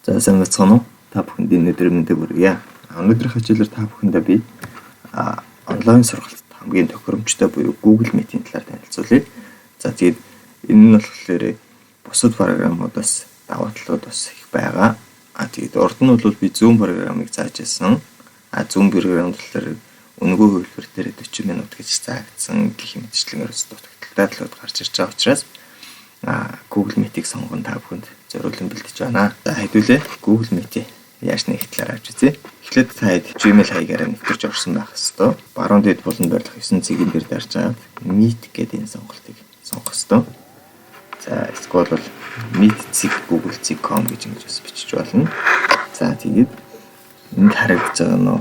За сайн бацгаана уу? Та бүхэнд өнөөдөр мэндийг хүргье. Өнөөдрийн хичээлээр та бүхэндээ би онлайн сургалт хамгийн тохиромжтой буюу Google Meet-ийн талаар танилцуулъя. За тэгээд энэ нь болохоор бусад програмуудаас даваа талууд бас их байгаа. Тэгээд урд нь бол би Zoom програмыг зааж байсан. Zoom програм болохоор өнгөө хөлбөр дээр 40 минут гэж заагдсан гэх мэтчлэн ерөөс дутагдaltaй талууд гарч ирж байгаа учраас Google Meet-ийг сонгон та бүхэнд зориулан бэлдэж байна. За хэдүүлээ Google Meet-ийг яаж нэг талаар авч үзье. Эхлээд та Gmail хаягаараа нэвтэрч орсон байх ёстой. Баруун дэд болон барилах 9 цэгийн дээр дарж аваад Meet гэдэг энэ сонголтыг сонгох ёстой. За эсвэл бол meet.google.com гэж ингэж бичиж болно. За тэгээд энд харагдаж байгаа нь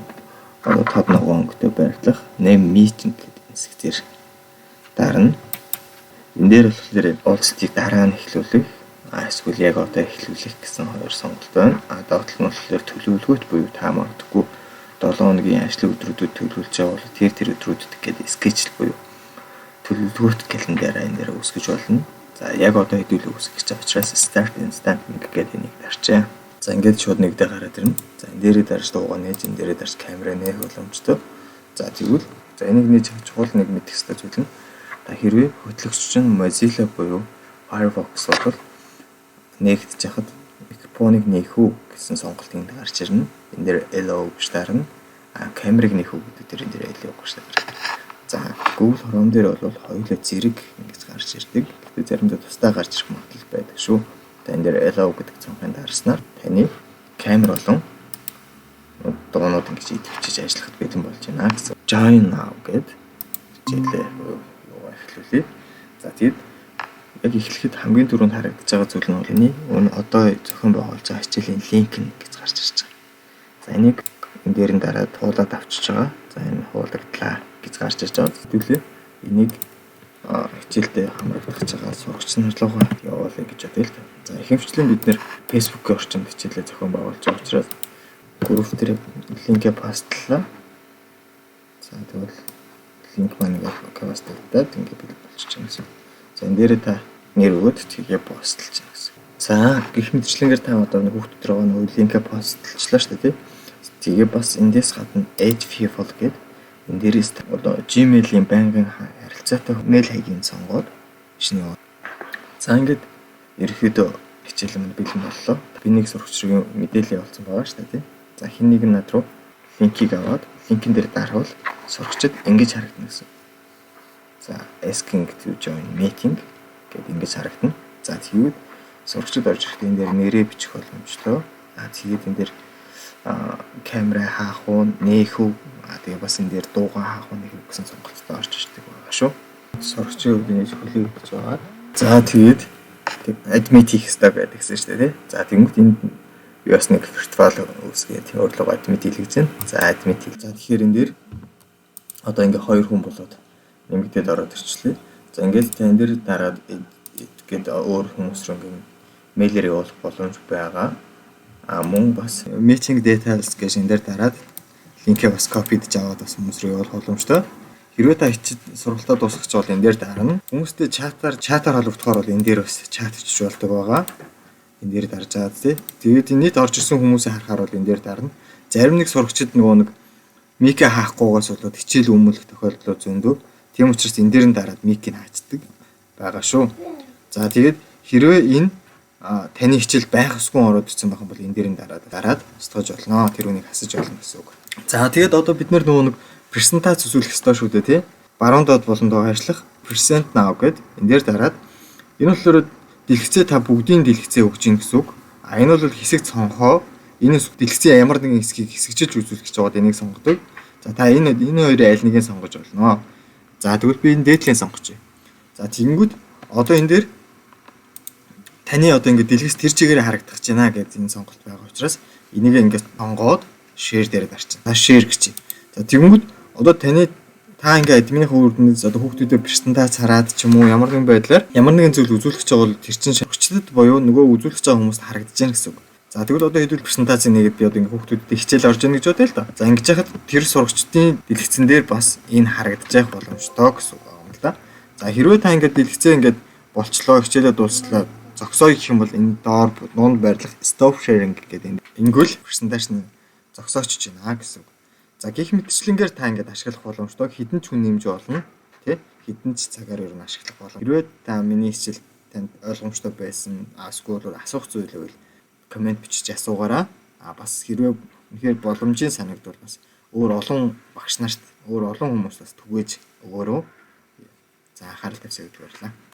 одоо тод ногоон өнгөтэй байрлах name meeting гэдэг хэсэг дээр дарна. Энэ дээр болохоор уулзалтыг дараа нь эхлүүлэх, эсвэл яг одоо эхлүүлэх гэсэн хоёр сонголт байна. Доотлол нь болохоор төлөвлөгөөт буюу та магадгүй 7 хоногийн ажлын өдрүүдэд төлөвлөж байгаа бол тэр өдрүүдэд гэдэг schedule буюу төлөвлөгөөт календараа энэ дээр үүсгэж болно. За яг одоо хэдүүлээ үүсгэж байгаа учраас start instant гэдэг нэг дарчаа. За ингээд шууд нэгдээ гараад ирнэ. За энэ дээрээ дарж дуугаа нээж, энэ дээрээ дарж камера нэх боломжтой. За тэгвэл энийг нээж чухал нэг мэдэх ёстой зүйл нь та хэрвээ хөтлөгч нь Mozilla буюу Firefox бол нэгдэж яхад микрофоныг нээх үү гэсэн сонголтыг гарч ирнэ. Энэ дээр allow гэж дарна. Камерыг нээх үү гэдэг дээр энэ дээр allow гэж дарна. За Google Chrome дээр бол хоёулаа зэрэг ингэж гарч ирдэг. Гэхдээ заримдаа тусдаа гарч ирэх магадлал байдаг шүү. За энэ дээр allow гэдэг цонхыг дарснаар таны камер болон дуунууд ингэж идэвхжиж ажиллахад бэлэн болж байна гэсэн. Join now гэдэг хичээлээ эхлүүлье. За тэгээд яг эхлэхэд хамгийн түрүүнд харагдаж байгаа зүйл нь бол энэ одоо зохион байгуулж байгаа хичээлийн линк нь гэж гарч ирж байгаа. За энийг энэ дээр нь дараа туулаад авчиж байгаа. За энэ хуулагдлаа гэж гарч ирж байгаа. Хэдүүлээ энийг хичээлдээ хамрагдаж байгаа сурагч нар руугаа явуулъя гэж бодъё л да. За ихэвчлэн бид нэр Facebook-ийн орчинд хичээлээ зохион байгуулж байгаа учраас групп дээр линкээ постлаа. За тэгвэл линк маань кавастагдаад ингээд болчихж байгаа юм. За энэ дээр та нэр өгөөд тгээ постлж байгаа гэсэн. За гэх мэтчлэнгээр та одоо нэг хүүхдүүд рүү нэг линкээ постлчлаа шүү дээ. Тэгээ бас эндээс гадна Edge People гэдэг энэ дээрээс одоо Gmail-ийн байнгын харилцаатай мэйл хаягийг сонгоод шинэ. За ингээд ерөөхдөө хичээл маань бэлэн боллоо. Би нэг сурагчрын мэдээлэл явуулсан байгаа шүү дээ. За хин нэг над руу линкийг аваад линкэн дээр дарвал сурагчид ингэж харагдана гэсэн. За asking to join meeting гэдэг ингэж харагдана. За тэгээд сурагчид орж ирэхдээ энэ дээр нэрээ бичих боломжтой. Тэгээд энэ дээр камера хаах уу, нээх үү, тэгээд бас энэ дээр дуугаа хаах уу гэсэн сонголттой орж ирдэг байгаа шүү. Сурагчийн хувьд нээж хөлөө өгч байгаа. За тэгээд admit хийх хэрэгтэй байдаг гэсэн шүү дээ. За тэгмэд энд бас нэг виртуал үүсгээд өөрлөгөө admit хийлгэж байна. За admit хий. За тэгэхээр энэ дээр одоо ингээ хоёр хүн болоод нэмэгдээд ороод ирчлээ. За ингээд энэ дээр дараад гээд өөр хүмүүс рүү ингээ мэйлээр явуулах боломж байгаа. Мөн бас meeting details гэж энэ дээр дараад линкээ бас копидж аваад бас хүмүүс рүү явуулах боломжтой. Хэрвээ та хичээл сургалтаа дуусгах ч бол энэ дээр дарна. Хүмүүстэй чатаар холбогдохоор бол энэ дээр бас чат хийчих болдог байгаа. Энэ дээр дарж аваад тий. Тэгээд нийт орж ирсэн хүмүүсээ харахаар бол энэ дээр дарна. Зарим нэг сурагчид нөгөө нэг микээ хаахгүйгээс болоод хичээл өмнөх тохиолдлууд зөндөө. Тийм учраас энэ дээр нь дараад микийг хаачдаг байгаа шүү. За тэгээд хэрвээ энэ таны хичээл байх ёсгүй ороод ирсэн байх юм бол энэ дээр нь дараад устгаж болно. Тэр үнийг хасаж болно гэсэн үг. За тэгээд одоо бид нөгөө нэг презентац үзүүлэх ёстой шүү дээ тий. Баруун доод болон доо ажиллах present now гэд энэ дээр дараад энэ болохоор дэлгэцээ та бүгдийн дэлгэцээ өгч ийн гэсэн үг. Энэ бол хэсэг цонхоо энэ дэлгэцээ ямар нэгэн хэсгийг хэсэгчилж үзүүлэх гэж байгаад энийг сонгодог. За та энэ хоёрын аль нэгийг сонгож болно. За тэгвэл би энэ дээдлийн сонгоч. За тэгэнгүүт одоо энэ дээр таны одоо ингэ дэлгэц тэр чигээр харагдах гэж байна гэдэг энэ сонголт байгаа учраас энийг ингэ сонгоод share дээр дарчих. За share гэж. За тэгэнгүүт одоо та ингээ админы хөвөрднөөс одоо хүүхдүүдэд презентац хараад ч юм уу ямар нэгэн байдлаар ямар нэгэн зүйл үзүүлэх гэж байгаа бол тэр чинь сурагчдад боيو нөгөө үзүүлэх гэж байгаа хүмүүст харагдаж байна гэсэн үг. За тэгвэл одоо хэдүүл презентац нэгэд би одоо ингээ хүүхдүүдэд хичээл орж ийн гэж бодъё л да. За ингэж яхад тэр сурагчдын дэлгэцэн дээр бас энэ харагдаж байх боломжтой гэсэн үг байна л да. За хэрвээ та ингээ дэлгэцээ ингээ болчлоо хичээлээ дуусчлаа зогсоё гэх юм бол энэ доор дунд байрлах stop sharing гэдэг. Ингэвэл презентацийн зогсооч гэж байна гэсэн үг. За гэх мэтчлэнгээр та ингээд ашиглах боломжтой хідэн ч хүн нэмж болно. Тэ? Хідэн ч цагаар ер нь ашиглах болно. Хэрвээ та миний хичээл танд ойлгомжтой байсан эсвэл асуух зүйл байвал комент бичиж асуугаарай. Бас хэрвээ үнэхээр боломжийн санагдвал бас өөр олон багш нарт өөр олон хүмүүст бас түгээж өгөөрэй. За анхаарал тавьсаа гэж баярлалаа.